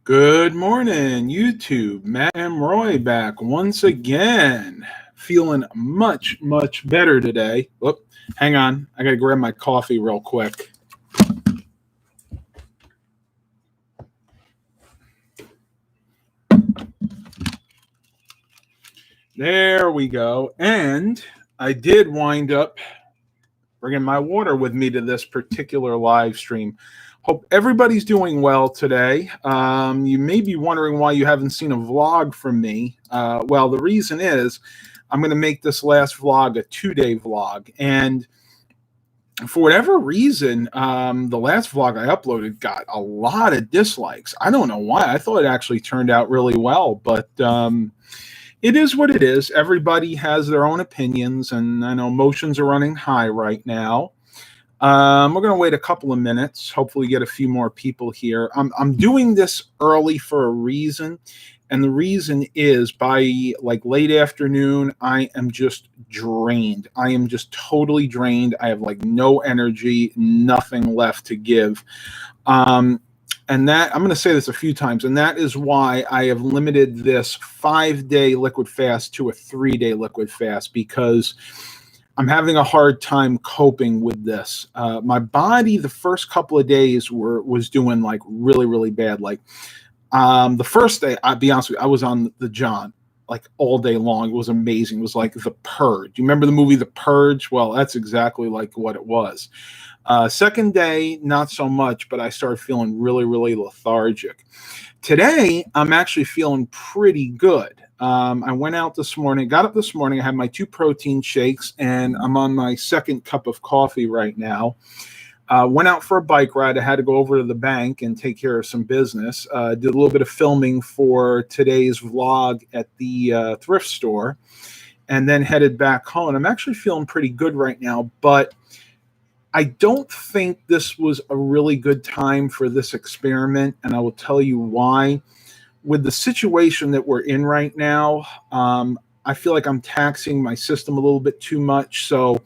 Good morning, YouTube. Matt and Roy back once again. Feeling much, much better today. Whoop, hang on. I got to grab my coffee real quick. There we go. And I did wind up bringing my water with me to this particular live stream. Hope everybody's doing well today. You may be wondering why you haven't seen a vlog from me. Well, the reason is I'm going to make this last vlog a 2-day vlog. And for whatever reason, the last vlog I uploaded got a lot of dislikes. I don't know why. I thought it actually turned out really well, but it is what it is. Everybody has their own opinions, and I know emotions are running high right now. We're going to wait a couple of minutes, hopefully get a few more people here. I'm doing this early for a reason, and the reason is by like late afternoon, I am just drained. I am just totally drained. I have like no energy, nothing left to give. And that, I'm going to say this a few times, and that is why I have limited this 5-day liquid fast to a 3-day liquid fast, because I'm having a hard time coping with this. My body, the first couple of days was doing like really, really bad. Like the first day, I'll be honest with you, I was on the John like all day long. It was amazing. It was like The Purge. You remember the movie The Purge? Well, that's exactly like what it was. Second day, not so much, but I started feeling really, really lethargic. Today, I'm actually feeling pretty good. I went out this morning, got up this morning, I had my 2 protein shakes, and I'm on my second cup of coffee right now. Went out for a bike ride. I had to go over to the bank and take care of some business. Did a little bit of filming for today's vlog at the thrift store, and then headed back home. I'm actually feeling pretty good right now, but I don't think this was a really good time for this experiment, and I will tell you why. With the situation that we're in right now, I feel like I'm taxing my system a little bit too much. So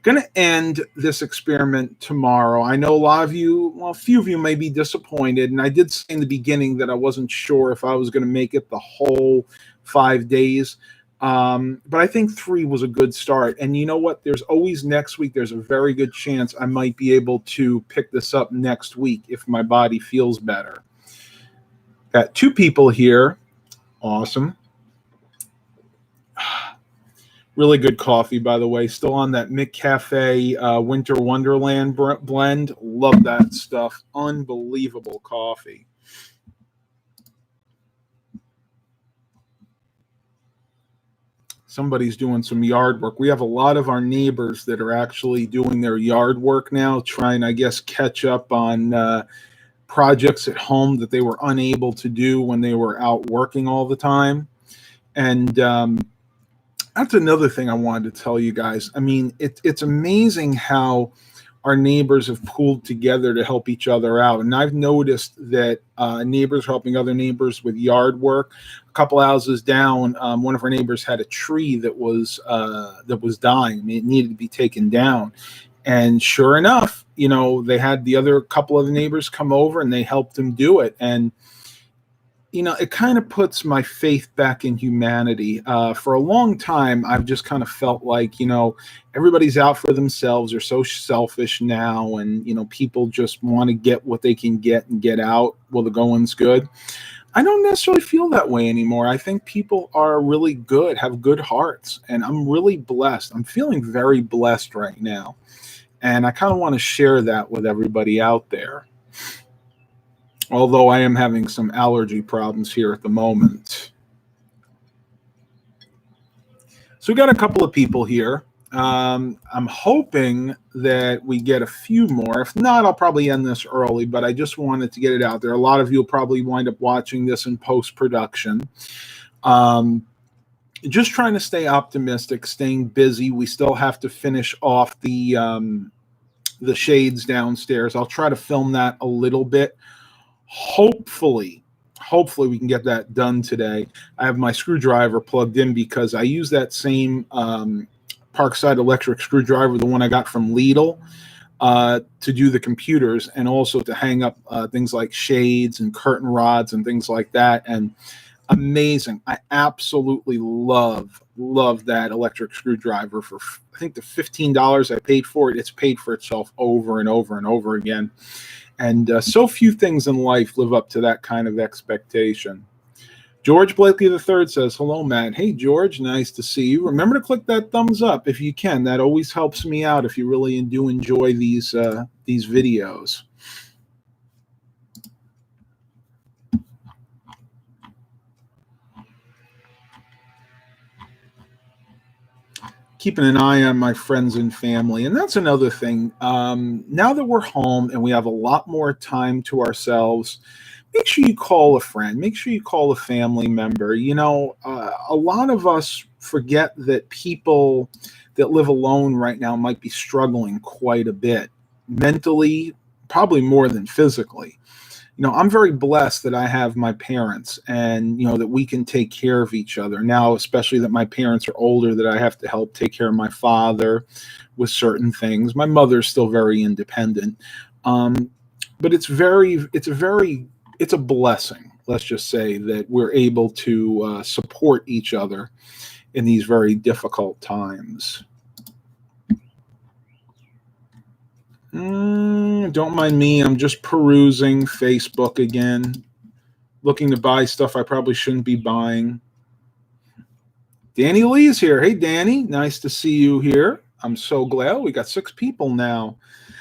going to end this experiment tomorrow. I know a lot of you, well, a few of you may be disappointed. And I did say in the beginning that I wasn't sure if I was going to make it the whole 5 days. But I think 3 was a good start. And you know what? There's always next week. There's a very good chance I might be able to pick this up next week if my body feels better. Got 2 people here. Awesome. Really good coffee, by the way. Still on that McCafe Winter Wonderland blend. Love that stuff. Unbelievable coffee. Somebody's doing some yard work. We have a lot of our neighbors that are actually doing their yard work now, trying, I guess, catch up on projects at home that they were unable to do when they were out working all the time. And that's another thing I wanted to tell you guys. I mean, it's amazing how our neighbors have pooled together to help each other out. And I've noticed that neighbors helping other neighbors with yard work. A couple houses down, one of our neighbors had a tree that was dying. I mean, it needed to be taken down. And sure enough, you know, they had the other couple of the neighbors come over and they helped him do it. And, you know, it kind of puts my faith back in humanity. For a long time, I've just kind of felt like, you know, everybody's out for themselves. They're so selfish now. And, you know, people just want to get what they can get and get out while the going's good. I don't necessarily feel that way anymore. I think people are really good, have good hearts. And I'm really blessed. I'm feeling very blessed right now. And I kind of want to share that with everybody out there. Although I am having some allergy problems here at the moment. So we got a couple of people here. I'm hoping that we get a few more. If not, I'll probably end this early, but I just wanted to get it out there. A lot of you will probably wind up watching this in post-production. Just trying to stay optimistic, staying busy. We still have to finish off the shades downstairs. I'll try to film that a little bit. Hopefully we can get that done today. I have my screwdriver plugged in because I use that same Parkside electric screwdriver, the one I got from Lidl. to do the computers, and also to hang up things like shades and curtain rods and things like that. And amazing. I absolutely love that electric screwdriver. For I think the $15 I paid for it, it's paid for itself over and over and over again. And so few things in life live up to that kind of expectation. George Blakely III says, hello, Matt. Hey, George, nice to see you. Remember to click that thumbs up if you can. That always helps me out if you really do enjoy these videos. Keeping an eye on my friends and family. And that's another thing. Now that we're home and we have a lot more time to ourselves, make sure you call a friend. Make sure you call a family member. You know, a lot of us forget that people that live alone right now might be struggling quite a bit, mentally, probably more than physically. You know, I'm very blessed that I have my parents, and, you know, that we can take care of each other now, especially that my parents are older, that I have to help take care of my father with certain things. My mother's still very independent. But it's a blessing, let's just say, that we're able to support each other in these very difficult times. Don't mind me. I'm just perusing Facebook again, looking to buy stuff I probably shouldn't be buying. Danny Lee's here. Hey, Danny. Nice to see you here. I'm so glad. We got 6 people now.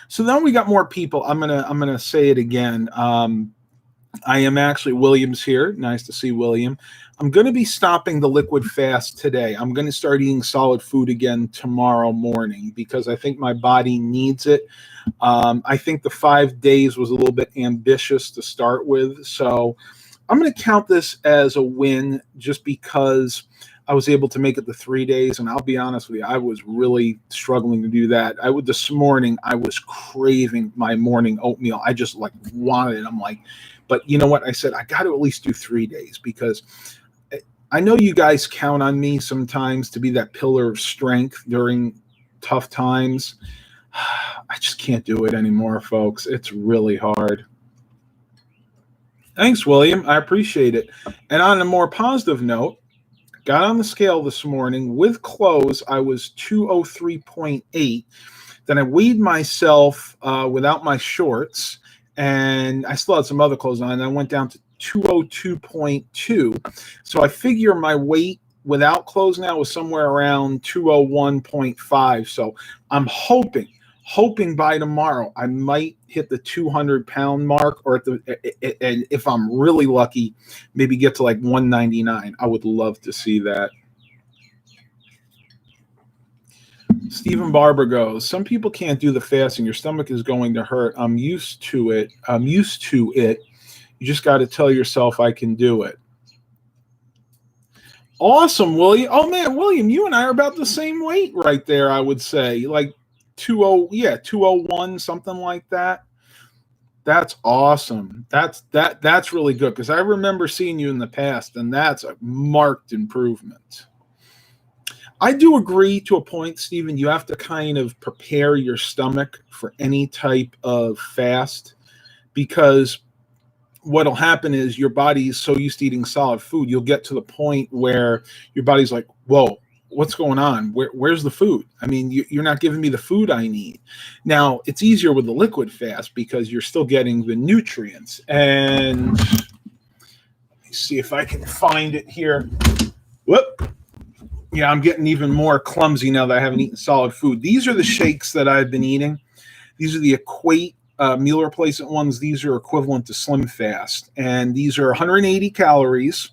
So then we got more people. I'm gonna say it again. I am actually William's here. Nice to see William. I'm going to be stopping the liquid fast today. I'm going to start eating solid food again tomorrow morning because I think my body needs it. I think the 5 days was a little bit ambitious to start with. So I'm going to count this as a win just because I was able to make it the 3 days. And I'll be honest with you, I was really struggling to do that. This morning, I was craving my morning oatmeal. I just wanted it. I'm like, but you know what? I said, I got to at least do 3 days because I know you guys count on me sometimes to be that pillar of strength during tough times. I just can't do it anymore, folks. It's really hard. Thanks, William. I appreciate it. And on a more positive note, got on the scale this morning. With clothes, I was 203.8. Then I weighed myself without my shorts, and I still had some other clothes on, and I went down to 202.2. So I figure my weight without clothes now is somewhere around 201.5. So I'm hoping by tomorrow I might hit the 200-pound mark, or and if I'm really lucky, maybe get to like 199. I would love to see that. Stephen Barber goes, some people can't do the fasting. Your stomach is going to hurt. I'm used to it. You just got to tell yourself I can do it. Awesome, William. Oh, man, William, you and I are about the same weight right there, I would say. Like 201, something like that. That's awesome. That's really good because I remember seeing you in the past, and that's a marked improvement. I do agree to a point, Stephen. You have to kind of prepare your stomach for any type of fast because what'll happen is your body is so used to eating solid food, you'll get to the point where your body's like, whoa, what's going on? Where's the food? I mean, you're not giving me the food I need. Now, it's easier with the liquid fast because you're still getting the nutrients. And let me see if I can find it here. Whoop. Yeah, I'm getting even more clumsy now that I haven't eaten solid food. These are the shakes that I've been eating. These are the Equate meal replacement ones. These are equivalent to Slim Fast, and these are 180 calories,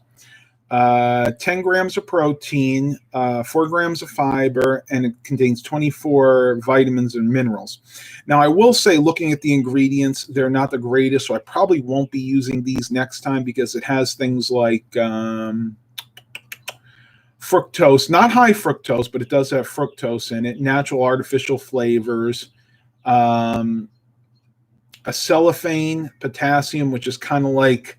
10 grams of protein, 4 grams of fiber, and it contains 24 vitamins and minerals. Now, I will say, looking at the ingredients, they're not the greatest, so I probably won't be using these next time because it has things like fructose, not high fructose, but it does have fructose in it, natural artificial flavors, acesulfame, potassium, which is kind of like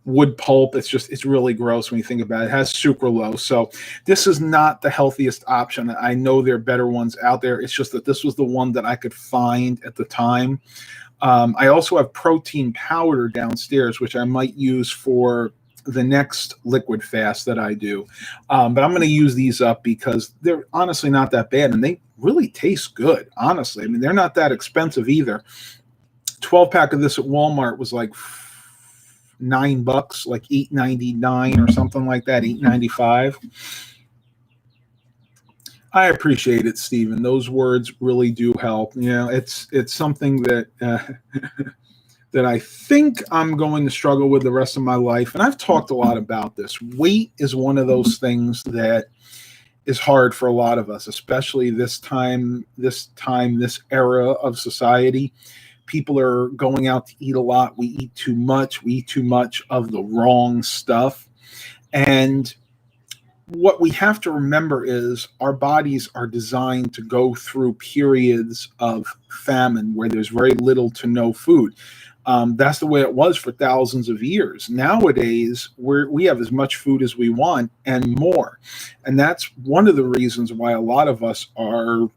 wood pulp. It's really gross when you think about it. It has sucralose. So this is not the healthiest option. I know there are better ones out there. It's just that this was the one that I could find at the time. I also have protein powder downstairs, which I might use for the next liquid fast that I do. But I'm going to use these up because they're honestly not that bad, and they really taste good, honestly. I mean, they're not that expensive either. 12-pack of this at Walmart was like $9, like $8.99 or something like that, $8.95. I appreciate it, Stephen. Those words really do help. You know, it's something that that I think I'm going to struggle with the rest of my life. And I've talked a lot about this. Weight is one of those things that is hard for a lot of us, especially this era of society. People are going out to eat a lot. We eat too much. We eat too much of the wrong stuff. And what we have to remember is our bodies are designed to go through periods of famine where there's very little to no food. That's the way it was for thousands of years. Nowadays, we have as much food as we want and more. And that's one of the reasons why a lot of us are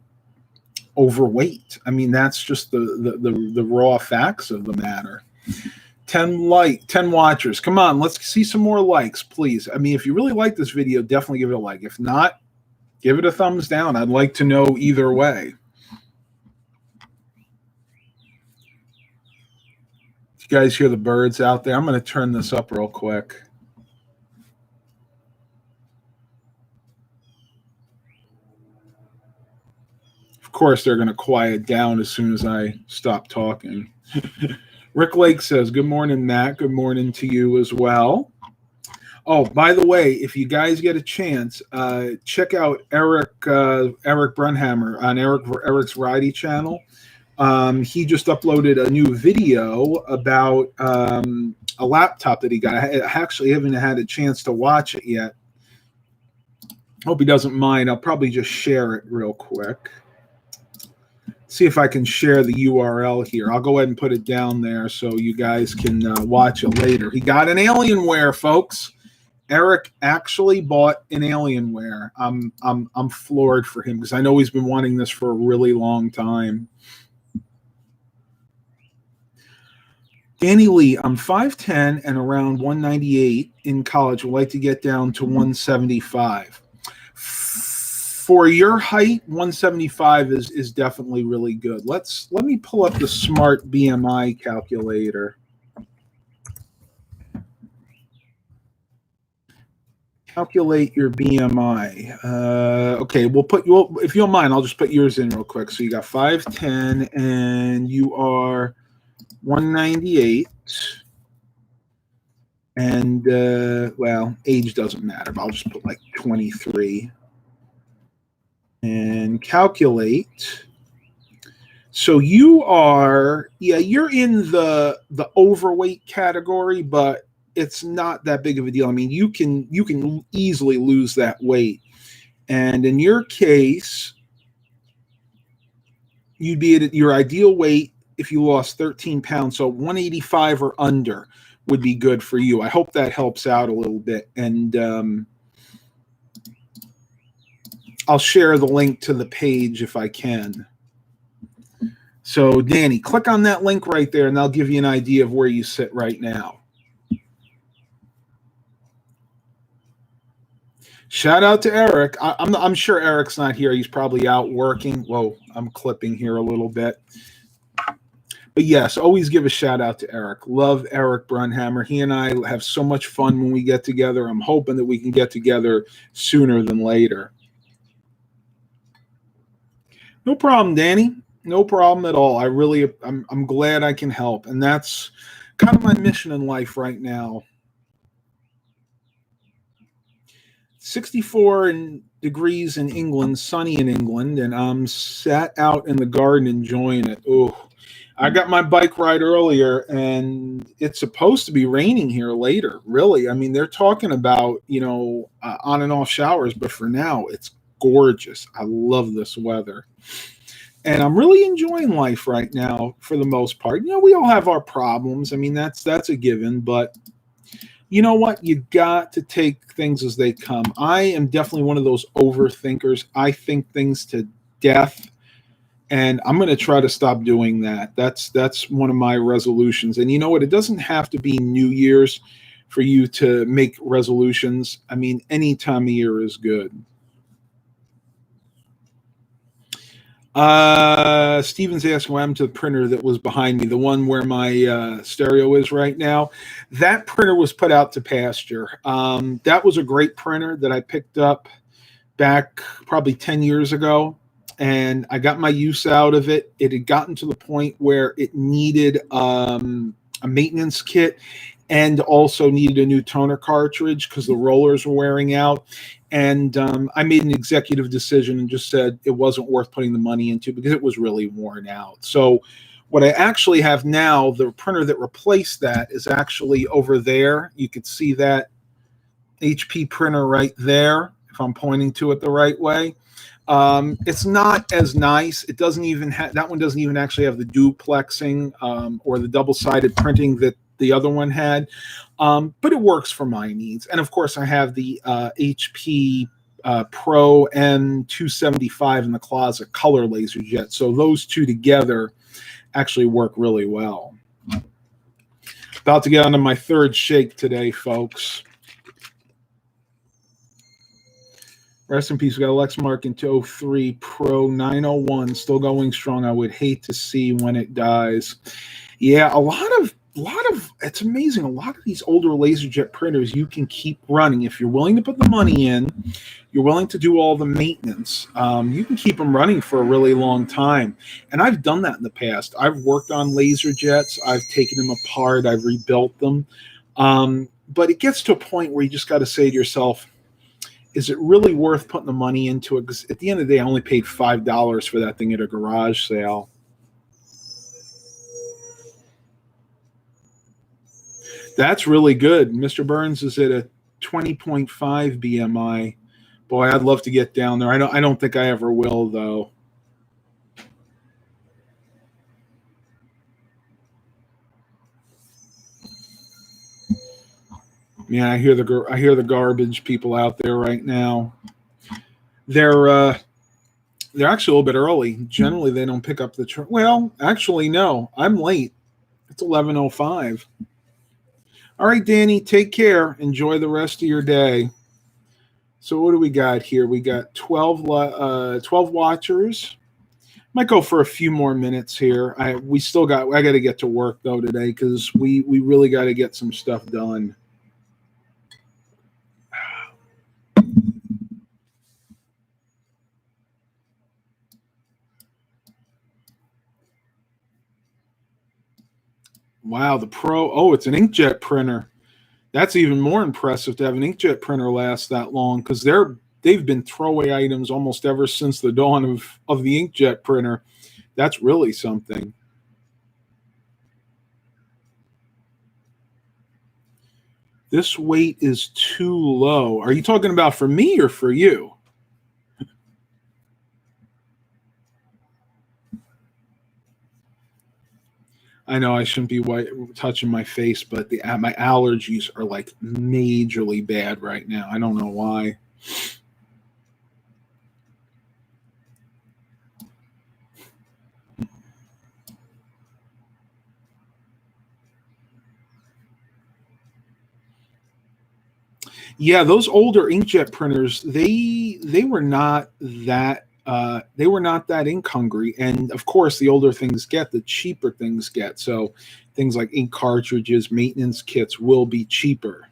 overweight. I mean, that's just the raw facts of the matter. 10 watchers. Come on, let's see some more likes, please. I mean, if you really like this video, definitely give it a like. If not, give it a thumbs down. I'd like to know either way. You guys hear the birds out there? I'm going to turn this up real quick. Of course, they're going to quiet down as soon as I stop talking. Rick Lake says, good morning, Matt. Good morning to you as well. Oh, by the way, if you guys get a chance, check out Eric Brunhammer on Eric's Variety channel. He just uploaded a new video about a laptop that he got. I actually haven't had a chance to watch it yet. Hope he doesn't mind. I'll probably just share it real quick. See if I can share the URL here. I'll go ahead and put it down there so you guys can watch it later. He got an Alienware, folks. Eric actually bought an Alienware. I'm floored for him because I know he's been wanting this for a really long time. Danny Lee, I'm 5'10" and around 198 in college. Would like to get down to 175. For your height, 175 is definitely really good. Let me pull up the Smart BMI calculator. Calculate your BMI. Okay, if you don't mind, I'll just put yours in real quick. So you got 5'10" and you are 198. And well, age doesn't matter, but I'll just put like 23. And calculate. So you are, you're in the overweight category, but it's not that big of a deal. I mean, you can easily lose that weight. And in your case, you'd be at your ideal weight if you lost 13 pounds. So 185 or under would be good for you. I hope that helps out a little bit. And I'll share the link to the page if I can. So, Danny, click on that link right there, and that'll give you an idea of where you sit right now. Shout out to Eric. I'm sure Eric's not here. He's probably out working. Whoa, I'm clipping here a little bit. But yes, always give a shout out to Eric. Love Eric Brunhammer. He and I have so much fun when we get together. I'm hoping that we can get together sooner than later. No problem, Danny. No problem at all. I'm glad I can help. And that's kind of my mission in life right now. 64 degrees in England, sunny in England, and I'm sat out in the garden enjoying it. Oh, I got my bike ride earlier, and it's supposed to be raining here later, really. I mean, they're talking about, on and off showers, but for now, it's gorgeous. I love this weather. And I'm really enjoying life right now for the most part. We all have our problems. I mean, that's a given, but You know what? You got to take things as they come. I am definitely one of those overthinkers. I think things to death, and I'm going to try to stop doing that. That's one of my resolutions. And you know what? It doesn't have to be New Year's for you to make resolutions. I mean, any time of year is good. Steven's asking what happened to the printer that was behind me, the one where my stereo is right now. That printer was put out to pasture. That was a great printer that I picked up back probably 10 years ago, and I got my use out of it. It had gotten to the point where it needed a maintenance kit and also needed a new toner cartridge because the rollers were wearing out. And I made an executive decision and just said it wasn't worth putting the money into because it was really worn out. So what I actually have now, the printer that replaced that, is actually over there. You could see that HP printer right there, if I'm pointing to it the right way. It's not as nice. It doesn't even have, that one doesn't even actually have the duplexing or the double-sided printing that the other one had. But it works for my needs. And of course, I have the HP Pro N275 in the closet, color LaserJet. So those two together actually work really well. About to get onto my third shake today, folks. Rest in peace. We got Lexmark in 203 Pro 901 still going strong. I would hate to see when it dies. Yeah, a lot of it's amazing. A lot of these older LaserJet printers you can keep running if you're willing to put the money in. You're willing to do all the maintenance. You can keep them running for a really long time. And I've done that in the past. I've worked on LaserJets. I've taken them apart. I've rebuilt them. But it gets to a point where you just got to say to yourself, is it really worth putting the money into it? Because at the end of the day, I only paid $5 for that thing at a garage sale. That's really good. Mr. Burns is at a 20.5 BMI. Boy, I'd love to get down there. I don't think I ever will, though. Yeah, I hear the garbage people out there right now. They're actually a little bit early. Generally, they don't pick up the train. Well, actually, no. I'm late. It's 11:05. All right, Danny, take care. Enjoy the rest of your day. So what do we got here? We got 12 watchers. Might go for a few more minutes here. I got to get to work though today because we really got to get some stuff done. Wow, the Pro. Oh, it's an inkjet printer. That's even more impressive to have an inkjet printer last that long because they've been throwaway items almost ever since the dawn of the inkjet printer. That's really something. This weight is too low. Are you talking about for me or for you? I know I shouldn't be touching my face, but my allergies are like majorly bad right now. I don't know why. Yeah, those older inkjet printers, they were not that ink hungry, and of course, the older things get, the cheaper things get. So, things like ink cartridges, maintenance kits will be cheaper.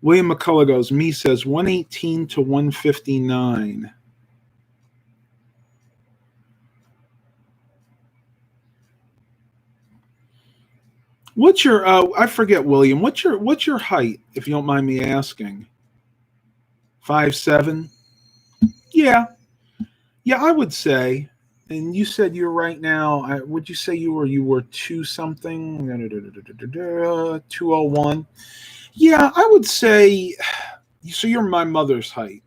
William McCullough goes. Me says 118 to 159. What's your? I forget, William. What's your height, if you don't mind me asking? 5'7". Yeah, yeah, I would say. And you said you're right now. Would you say you were two something? 201. Yeah, I would say. So you're my mother's height.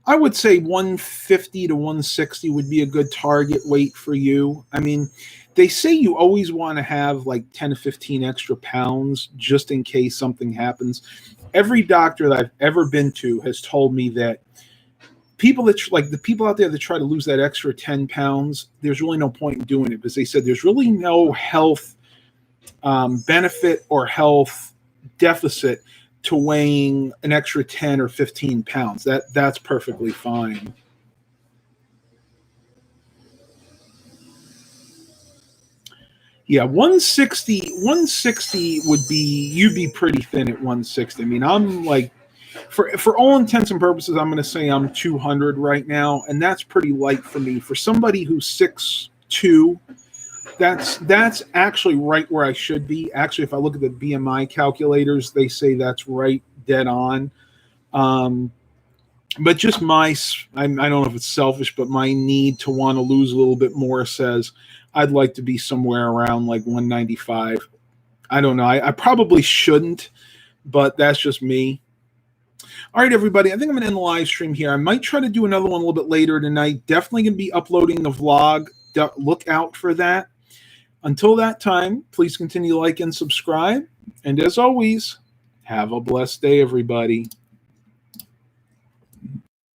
I would say 150 to 160 would be a good target weight for you. I mean, they say you always want to have like 10 to 15 extra pounds just in case something happens. Every doctor that I've ever been to has told me that people that like the people out there that try to lose that extra 10 pounds, there's really no point in doing it, because they said there's really no health benefit or health deficit to weighing an extra 10 or 15 pounds. That's perfectly fine. Yeah, 160 would be, you'd be pretty thin at 160. I mean, I'm like, for all intents and purposes, I'm going to say I'm 200 right now, and that's pretty light for me. For somebody who's 6'2", that's actually right where I should be. Actually, if I look at the BMI calculators, they say that's right dead on. But just I don't know if it's selfish, but my need to want to lose a little bit more says I'd like to be somewhere around like 195. I don't know. I probably shouldn't, but that's just me. All right, everybody. I think I'm going to end the live stream here. I might try to do another one a little bit later tonight. Definitely going to be uploading the vlog. Look out for that. Until that time, please continue to like and subscribe. And as always, have a blessed day, everybody.